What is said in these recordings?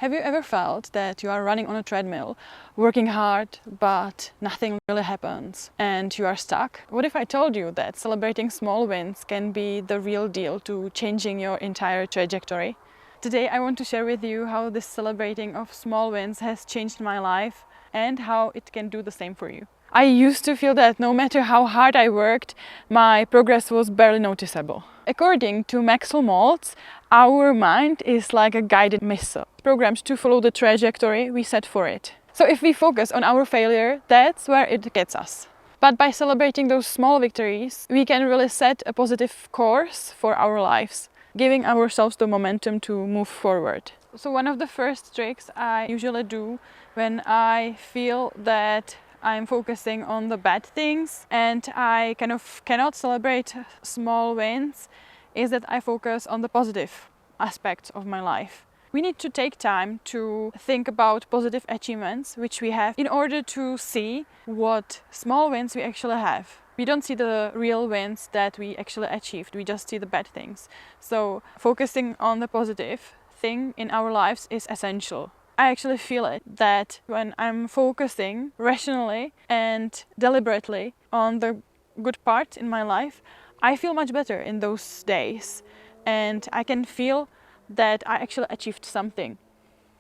Have you ever felt that you are running on a treadmill, working hard, but nothing really happens and you are stuck? What if I told you that celebrating small wins can be the real deal to changing your entire trajectory? Today I want to share with you how this celebrating of small wins has changed my life and how it can do the same for you. I used to feel that no matter how hard I worked, my progress was barely noticeable. According to Maxwell Maltz, our mind is like a guided missile, programmed to follow the trajectory we set for it. So if we focus on our failure, that's where it gets us. But by celebrating those small victories, we can really set a positive course for our lives, giving ourselves the momentum to move forward. So one of the first tricks I usually do when I feel that I'm focusing on the bad things and I kind of cannot celebrate small wins is that I focus on the positive aspects of my life. We need to take time to think about positive achievements which we have in order to see what small wins we actually have. We don't see the real wins that we actually achieved, we just see the bad things. So focusing on the positive thing in our lives is essential. I actually feel it that when I'm focusing rationally and deliberately on the good part in my life, I feel much better in those days and I can feel that I actually achieved something.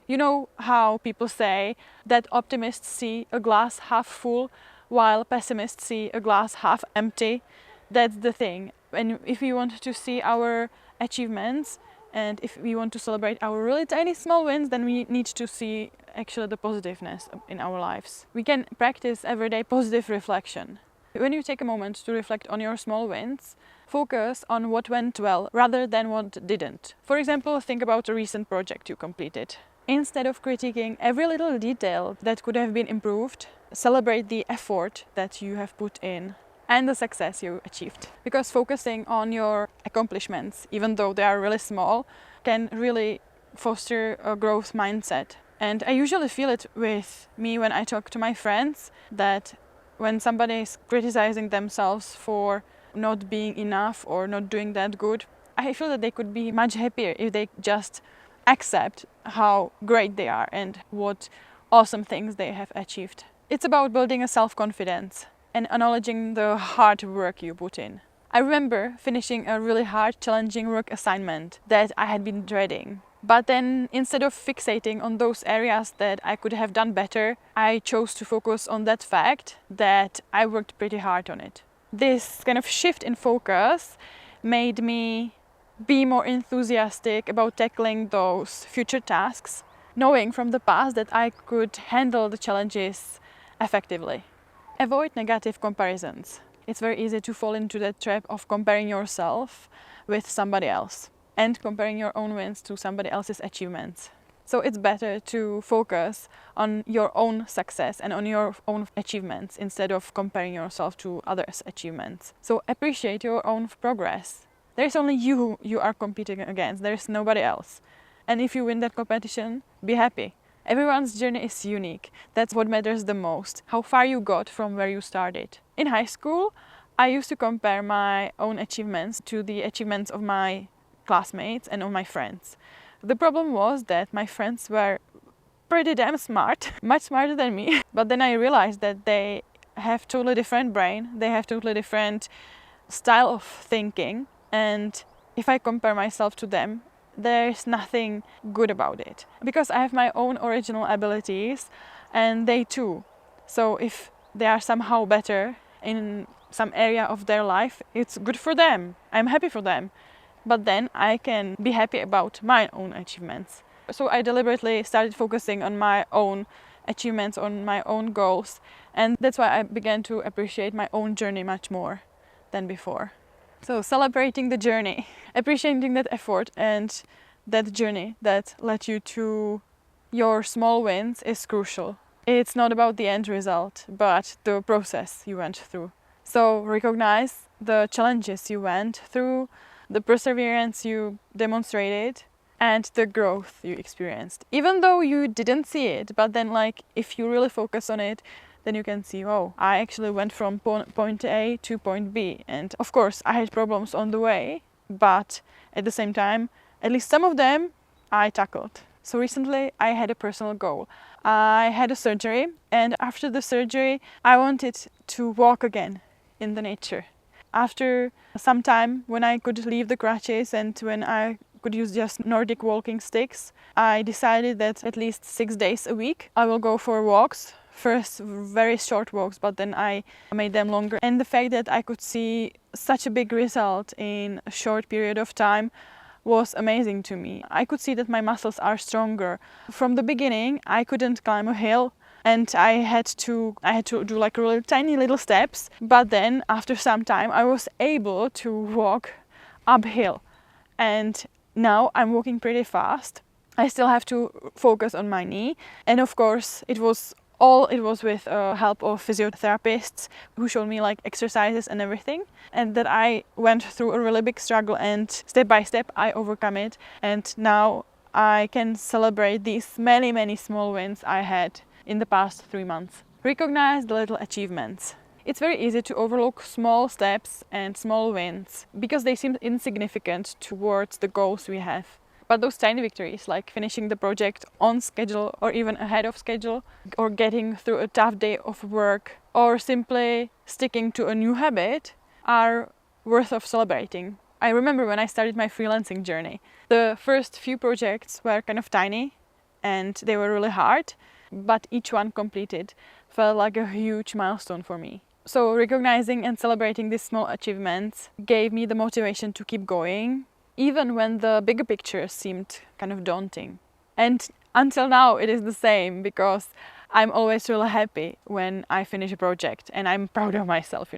You know how people say that optimists see a glass half full while pessimists see a glass half empty? That's the thing. And if we want to see our achievements and if we want to celebrate our really tiny small wins, then we need to see actually the positiveness in our lives. We can practice everyday positive reflection. When you take a moment to reflect on your small wins, focus on what went well rather than what didn't. For example, think about a recent project you completed. Instead of critiquing every little detail that could have been improved, celebrate the effort that you have put in and the success you achieved. Because focusing on your accomplishments, even though they are really small, can really foster a growth mindset. And I usually feel it with me when I talk to my friends that when somebody is criticizing themselves for not being enough or not doing that good, I feel that they could be much happier if they just accept how great they are and what awesome things they have achieved. It's about building a self-confidence and acknowledging the hard work you put in. I remember finishing a really hard, challenging work assignment that I had been dreading. But then instead of fixating on those areas that I could have done better, I chose to focus on that fact that I worked pretty hard on it. This kind of shift in focus made me be more enthusiastic about tackling those future tasks, knowing from the past that I could handle the challenges effectively. Avoid negative comparisons. It's very easy to fall into that trap of comparing yourself with somebody else and comparing your own wins to somebody else's achievements. So it's better to focus on your own success and on your own achievements instead of comparing yourself to others' achievements. So appreciate your own progress. There's only you who you are competing against, there's nobody else. And if you win that competition, be happy. Everyone's journey is unique. That's what matters the most, how far you got from where you started. In high school, I used to compare my own achievements to the achievements of my classmates and of my friends. The problem was that my friends were pretty damn smart, much smarter than me. But then I realized that they have totally different brain, they have totally different style of thinking, and if I compare myself to them, there's nothing good about it. Because I have my own original abilities and they too. So if they are somehow better in some area of their life, it's good for them. I'm happy for them. But then I can be happy about my own achievements. So I deliberately started focusing on my own achievements, on my own goals. And that's why I began to appreciate my own journey much more than before. So celebrating the journey, appreciating that effort and that journey that led you to your small wins is crucial. It's not about the end result, but the process you went through. So recognize the challenges you went through, the perseverance you demonstrated, and the growth you experienced. Even though you didn't see it, but then if you really focus on it, then you can see, oh, I actually went from point A to point B. And of course, I had problems on the way, but at the same time, at least some of them I tackled. So recently I had a personal goal. I had a surgery, and after the surgery I wanted to walk again in the nature. After some time, when I could leave the crutches and when I could use just Nordic walking sticks, I decided that at least 6 days a week I will go for walks. First very short walks, but then I made them longer. And the fact that I could see such a big result in a short period of time was amazing to me. I could see that my muscles are stronger. From the beginning, I couldn't climb a hill, and I had to do like really tiny little steps, but then after some time I was able to walk uphill, and now I'm walking pretty fast. I still have to focus on my knee, and of course it was with help of physiotherapists who showed me like exercises and everything, and that I went through a really big struggle, and step by step I overcome it, and now I can celebrate these many small wins I had in the past 3 months. Recognize the little achievements. It's very easy to overlook small steps and small wins because they seem insignificant towards the goals we have. But those tiny victories, like finishing the project on schedule or even ahead of schedule, or getting through a tough day of work, or simply sticking to a new habit, are worth of celebrating. I remember when I started my freelancing journey, the first few projects were kind of tiny and they were really hard, but each one completed felt like a huge milestone for me. So recognizing and celebrating these small achievements gave me the motivation to keep going, even when the bigger picture seemed kind of daunting. And until now it is the same, because I'm always really happy when I finish a project and I'm proud of myself,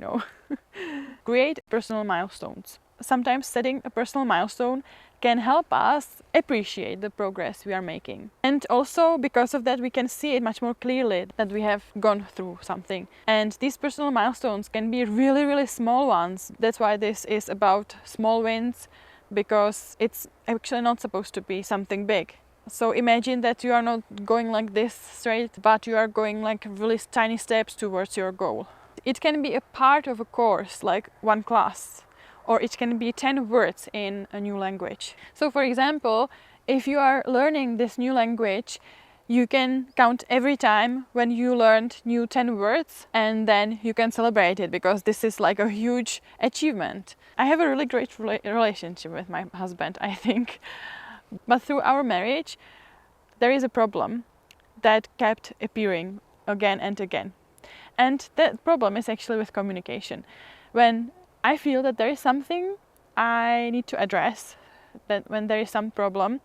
Create personal milestones. Sometimes setting a personal milestone can help us appreciate the progress we are making. And also because of that we can see it much more clearly that we have gone through something. And these personal milestones can be really small ones. That's why this is about small wins, because it's actually not supposed to be something big. So imagine that you are not going like this straight, but you are going like really tiny steps towards your goal. It can be a part of a course, like one class, or it can be 10 words in a new language. So for example, if you are learning this new language, you can count every time when you learned new 10 words, and then you can celebrate it, because this is like a huge achievement. I have a really great relationship with my husband, I think. But through our marriage, there is a problem that kept appearing again and again. And that problem is actually with communication. When I feel that there is something I need to address, that when there is some problem,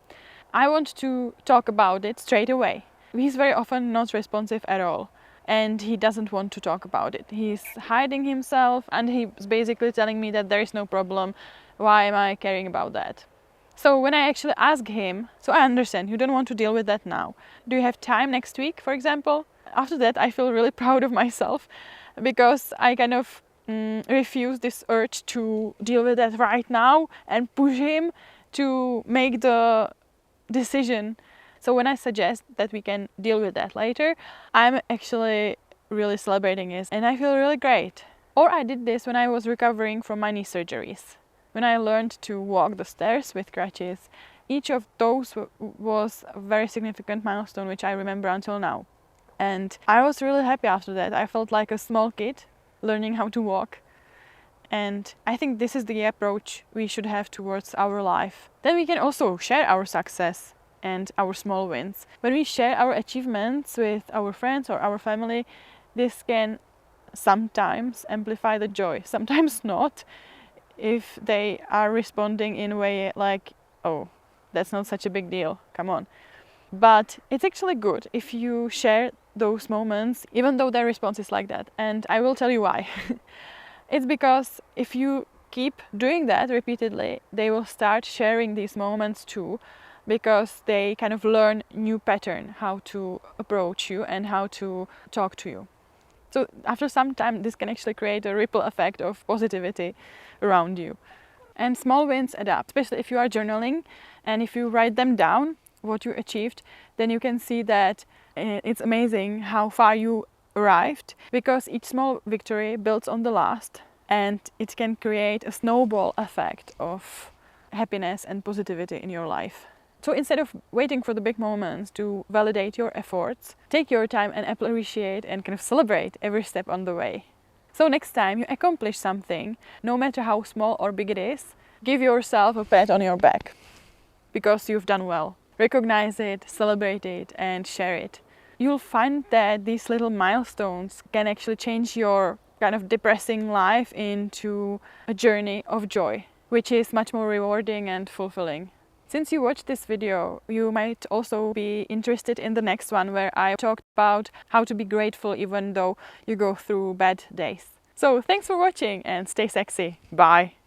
I want to talk about it straight away. He's very often not responsive at all, and he doesn't want to talk about it. He's hiding himself, and he's basically telling me that there is no problem. Why am I caring about that? So when I actually ask him, so I understand, you don't want to deal with that now. Do you have time next week, for example? After that, I feel really proud of myself, because I kind of refuse this urge to deal with that right now and push him to make the decision. So when I suggest that we can deal with that later, I'm actually really celebrating it, and I feel really great. Or I did this when I was recovering from my knee surgeries. When I learned to walk the stairs with crutches, each of those was a very significant milestone which I remember until now. And I was really happy after that. I felt like a small kid learning how to walk. And I think this is the approach we should have towards our life. Then we can also share our success and our small wins. When we share our achievements with our friends or our family, this can sometimes amplify the joy, sometimes not, if they are responding in a way like, oh, that's not such a big deal, come on. But it's actually good if you share those moments, even though their response is like that. And I will tell you why. It's because if you keep doing that repeatedly, they will start sharing these moments too, because they kind of learn new pattern how to approach you and how to talk to you. So after some time, this can actually create a ripple effect of positivity around you. And small wins add up, especially if you are journaling, and if you write them down, what you achieved, then you can see that it's amazing how far you arrived, because each small victory builds on the last, and it can create a snowball effect of happiness and positivity in your life. So instead of waiting for the big moments to validate your efforts, take your time and appreciate and kind of celebrate every step on the way. So next time you accomplish something, no matter how small or big it is, give yourself a pat on your back because you've done well. Recognize it, celebrate it, and share it. You'll find that these little milestones can actually change your kind of depressing life into a journey of joy, which is much more rewarding and fulfilling. Since you watched this video, you might also be interested in the next one where I talked about how to be grateful even though you go through bad days. So thanks for watching and stay sexy. Bye!